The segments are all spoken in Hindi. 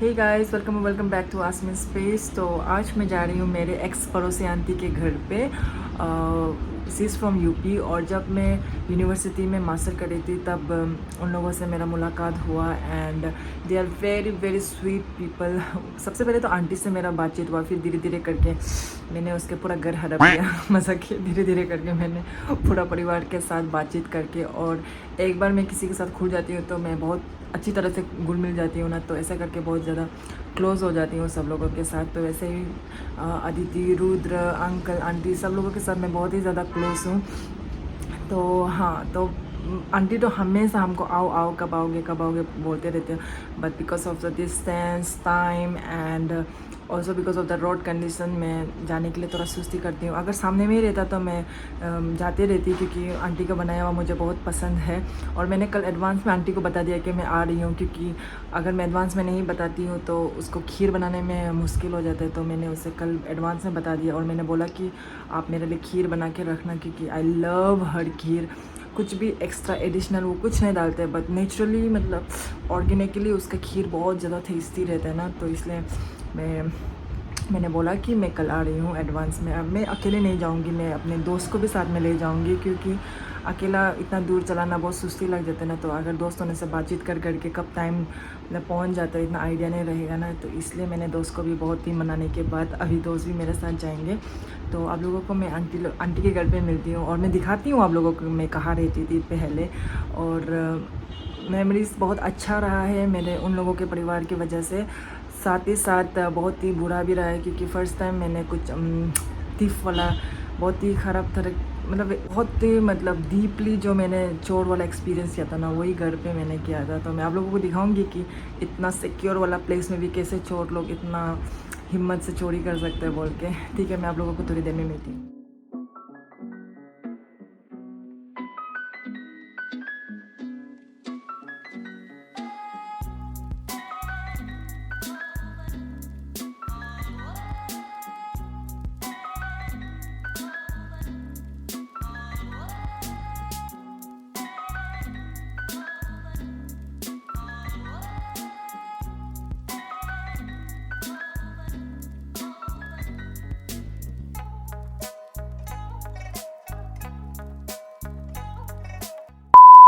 Hey guys, welcome back to आसमिन स्पेस। तो आज मैं जा रही हूँ मेरे एक्स पड़ोसी आंटी के घर पे। सी इज़ फ्रॉम यूपी। और जब मैं यूनिवर्सिटी में मास्टर कर रही थी तब उन लोगों से मेरा मुलाकात हुआ and they are very very sweet people. सबसे पहले तो आंटी से मेरा बातचीत हुआ, फिर धीरे धीरे करके मैंने उसके पूरा घर हड़प लिया। मज़ाक किया, धीरे धीरे करके मैंने पूरा परिवार के साथ बातचीत करके, और एक बार मैं किसी के साथ खुल जाती हूँ तो मैं बहुत अच्छी तरह से घुल मिल जाती हूँ ना, तो ऐसा करके बहुत ज़्यादा क्लोज़ हो जाती हूँ सब लोगों के साथ। तो वैसे ही अदिति, रुद्र, अंकल, आंटी, सब लोगों के साथ मैं बहुत ही ज़्यादा क्लोज़ हूँ। तो हाँ, तो आंटी तो हमेशा हमको आओ आओ कब आओगे बोलते रहते हैं, but because of the distance, time and also because of the road condition मैं जाने के लिए थोड़ा सुस्ती करती हूँ। अगर सामने में ही रहता तो मैं जाते रहती, क्योंकि आंटी का बनाया हुआ मुझे बहुत पसंद है। और मैंने कल एडवांस में आंटी को बता दिया कि मैं आ रही हूँ, क्योंकि अगर मैं एडवांस में नहीं बताती हूँ तो उसको खीर बनाने में मुश्किल हो जाता है। तो मैंने उसे कल एडवांस में बता दिया और मैंने बोला कि आप मेरे लिए खीर बना के रखना, क्योंकि आई लव हर खीर। कुछ भी एक्स्ट्रा एडिशनल वो कुछ नहीं डालते, बट नेचुरली मतलब ऑर्गेनिकली उसका खीर बहुत ज़्यादा टेस्टी रहता है ना। तो इसलिए मैंने बोला कि मैं कल आ रही हूँ एडवांस में। अब मैं अकेले नहीं जाऊँगी, मैं अपने दोस्त को भी साथ में ले जाऊँगी, क्योंकि अकेला इतना दूर चलाना बहुत सुस्ती लग जाता है ना। तो अगर दोस्तों ने से बातचीत कर करके कब टाइम मतलब पहुँच जाता है इतना आइडिया नहीं रहेगा ना। तो इसलिए मैंने दोस्त को भी बहुत ही मनाने के बाद अभी दोस्त भी मेरे साथ जाएंगे। तो आप लोगों को मैं आंटी के घर पे मिलती हूँ और मैं दिखाती हूँ आप लोगों को मैं कहाँ रहती थी पहले। और मेमोरीज़ बहुत अच्छा रहा है मेरे उन लोगों के परिवार की वजह से। साथ ही साथ बहुत ही बुरा भी रहा है, क्योंकि फ़र्स्ट टाइम मैंने कुछ थीफ वाला बहुत ही ख़राब तरह मतलब बहुत ही मतलब डीपली जो मैंने चोर वाला एक्सपीरियंस किया था ना, वही घर पे मैंने किया था। तो मैं आप लोगों को दिखाऊंगी कि इतना सिक्योर वाला प्लेस में भी कैसे चोर लोग इतना हिम्मत से चोरी कर सकते हैं बोल के। ठीक है, मैं आप लोगों को थोड़ी देर में मिलती हूँ।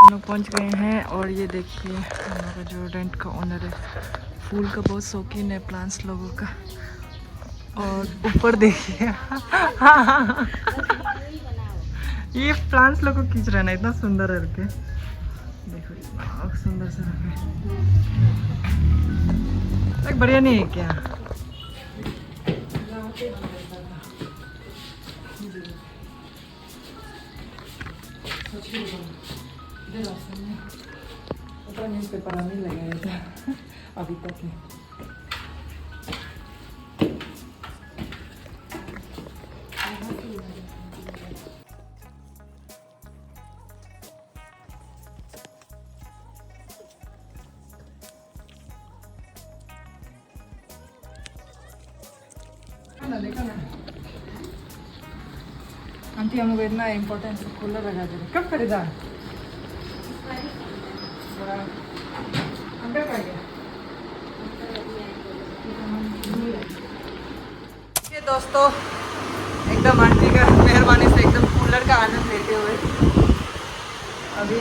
हम लोग पहुँच गए हैं और ये देखिए हमारा जो रेंट का ओनर है, फूल का बहुत शौकीन है, प्लांट्स लोगों का। और ऊपर देखिए ये प्लांट्स लोगों को खींच रहा है ना, इतना सुंदर है के। देखो इतना सुंदर से रखे, बढ़िया नहीं है क्या? न्यूज़ पेपर नहीं लगाया था अभी तक नहीं। देखा ना आंटी, हम लोग इतना इम्पोर्टेंट कूलर लगा दे रहे, कब खरीदा? अंदर का गया ये दोस्तों, एकदम आंटी का मेहरबानी से एकदम कूलर का आनंद लेते हुए अभी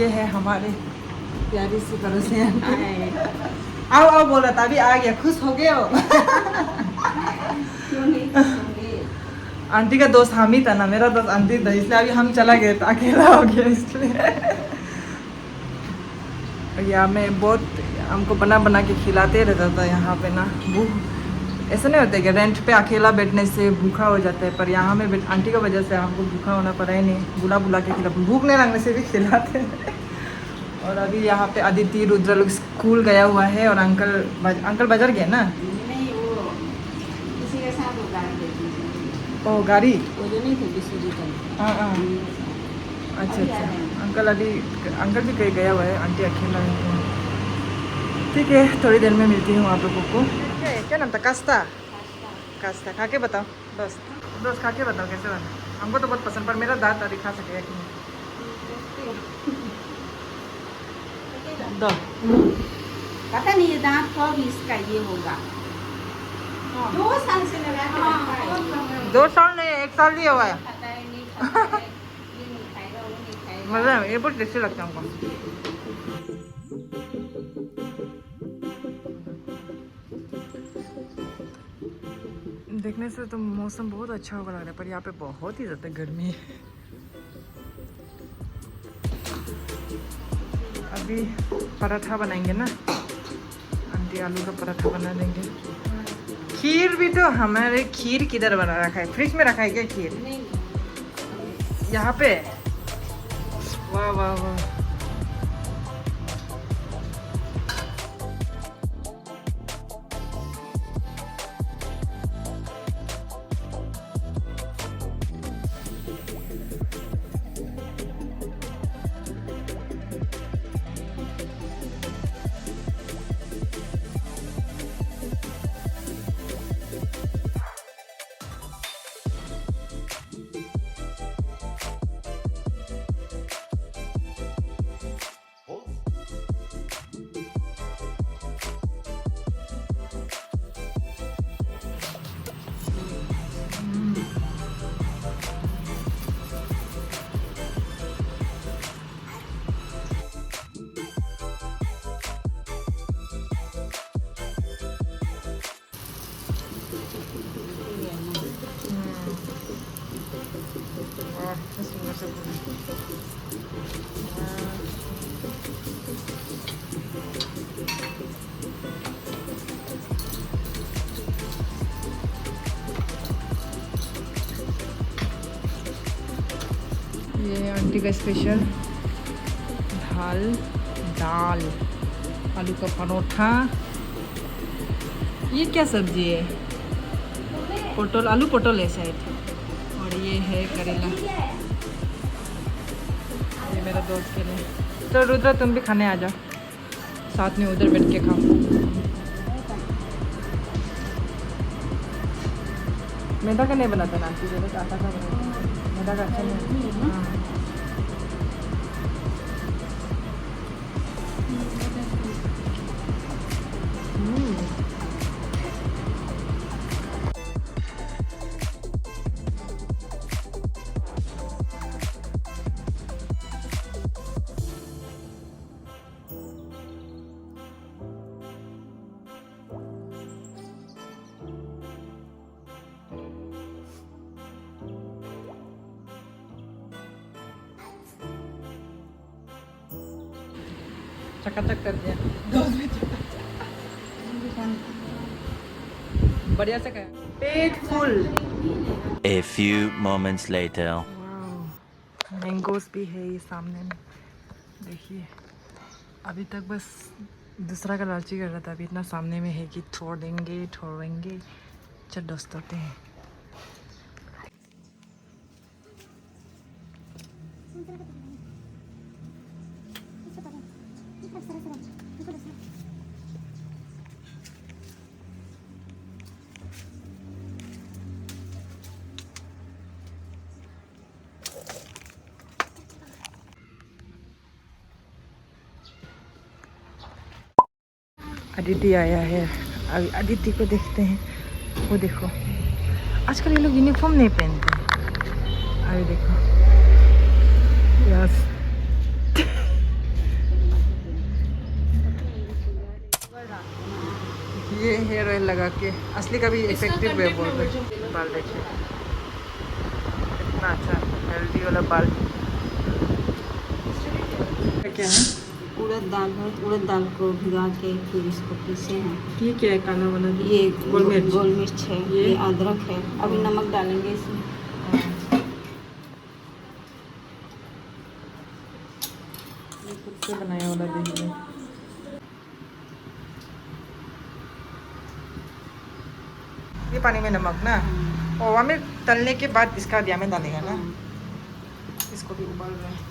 ये है हमारे प्यारी सी पड़ोसी आंटी। आओ आओ बोला था, अभी आ गया, खुश हो गए हो? आंटी का दोस्त हम ही था ना, मेरा दोस्त आंटी था, इसलिए अभी हम चला गए था, अकेला हो गया इसलिए। या मैं बहुत हमको बना बना के खिलाते रहता था यहाँ पे ना। भूख ऐसा नहीं होता कि रेंट पे अकेला बैठने से भूखा हो जाता है, पर यहाँ में आंटी की वजह से हमको भूखा होना पड़ा ही नहीं, बुला बुला के खिला, भूख नहीं लगने से भी खिलाते हैं। और अभी यहाँ पे अदिति, रुद्र लोग स्कूल गया हुआ है और अंकल बाजार गए ना। नहीं, वो किसी के साथ वो गाड़ी देखी थी। ओ गाड़ी, वो जो नहीं थे किसी जी का। हाँ हाँ, अच्छा अच्छा। अंकल भी कहीं गया हुआ है, आंटी अकेला है। ठीक है, थोड़ी देर में मिलती हूँ आप लोगों को। क्या नाम था? कास्ता। कास्ता खा के बताओ दोस्त खा के बताओ कैसे बना। हमको तो बहुत पसंद, पर मेरा दांत अभी खा सकेगा कि नहीं। दो पता नहीं ये दांत कब इसका ये होगा। 2 साल से लगा के रखा है। 2 साल नहीं 1 साल ही हुआ है। खाता है नहीं खाता है, ये नहीं खाएगा वो नहीं खाएगा। मजा है, ये बहुत टेस्टी लगता है हमको। देखने से तो मौसम बहुत अच्छा होगा लग रहा है, पर यहाँ पे बहुत ही ज़्यादा गर्मी है। अभी पराठा बनाएंगे ना, आंटी आलू का पराठा बना देंगे। खीर भी तो हमारे, खीर किधर बना रखा है? फ्रिज में रखा है क्या खीर? नहीं यहाँ पे? वाह वाह वाह। ये आंटी का स्पेशल दाल, आलू का परोठा। ये क्या सब्जी है? पोटल, आलू पोटल है शायद। और ये है करेला। ये मेरा दोस्त के लिए। तो रुद्रा तुम भी खाने आ जाओ, साथ में उधर बैठ के खाओ। मैदा का नहीं बनाता ना आंटी, जैसे आटा का बनाता। मैदा का अच्छा नहीं। हाँ। चकाचक कर दिया। बढ़िया से खाया, पेट full. A few moments later. Mangoes भी है ये सामने में, देखिए। अभी तक बस दूसरा का लालची कर रहा था, अभी इतना सामने में है कि छोड़ेंगे। चल दोस्त होते हैं। अदिति आया है, अभी अदिति को देखते हैं। वो देखो, आजकल ये लोग यूनिफॉर्म नहीं पहनते हैं। अभी देखो, यस। ये हेयर ऑयल लगा के असली का भी इफेक्टिव है बोल रहे। बाल देखिए इतना अच्छा हेल्दी वाला बाल। क्या है? उड़द दाल है, उड़द दाल को भिगा के फिर इसको पीसे हैं। ये क्या है काला वाला? ये गोल मिर्च। गोल मिर्च है, ये अदरक है। अभी नमक डालेंगे इसमें। ये खुद से बनाया वाला देखिए। ये पानी में नमक ना, और हमें तलने के बाद इसका दिया में डालेगा ना। इसको भी उबाल रहे हैं।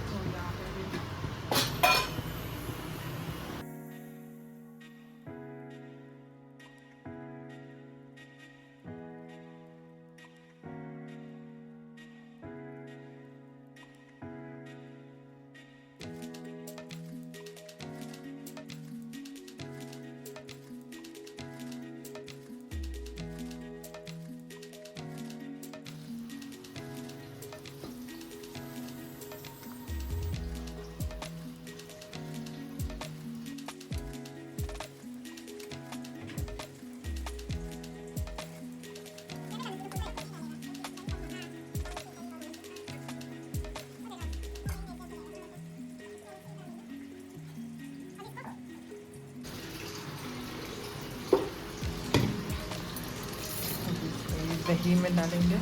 दही में डालेंगे।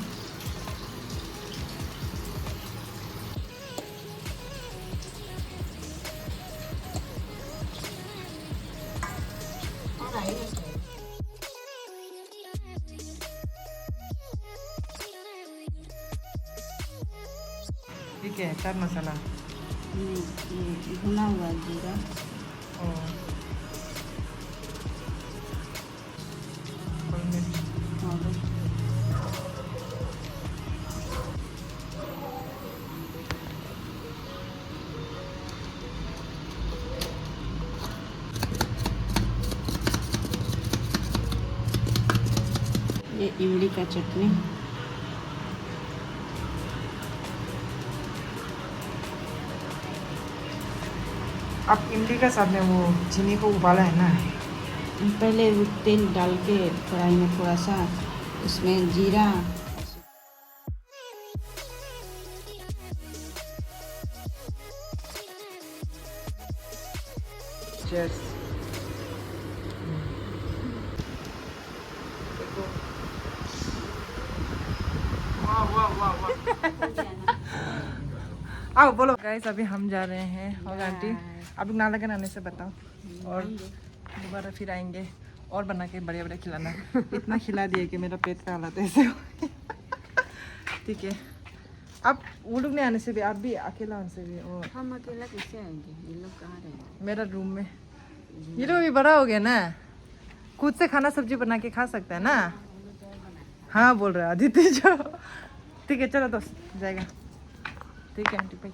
ठीक है, चाट मसाला ये भुना हुआ जीरा और मिर्च। और ये इमली का चटनी। अब इमली का साथ में वो चीनी को उबाला है ना। पहले वो तेल डाल के कढ़ाई में थोड़ा सा, उसमें जीरा Cheers. आओ बोलो गाइस, अभी हम जा रहे हैं। और आंटी आप लोग नाला के नाने से बताओ, और दोबारा फिर आएंगे और बना के बड़े बड़े खिलाना। इतना खिला दिए कि मेरा पेट का हालत ऐसे हो गया। ठीक है, अब वो लोग ने आने से भी, आप भी अकेला आने से भी। और हम अकेला कैसे आएंगे, ये लोग कहाँ रहेंगे? मेरा रूम में ये लोग भी बड़ा हो गया ना, खुद से खाना सब्जी बना के खा सकता है ना। हाँ बोल रहा है आदित्य जो। ठीक है चलो दोस्त जाएगा। ठीक है आंटी भाई।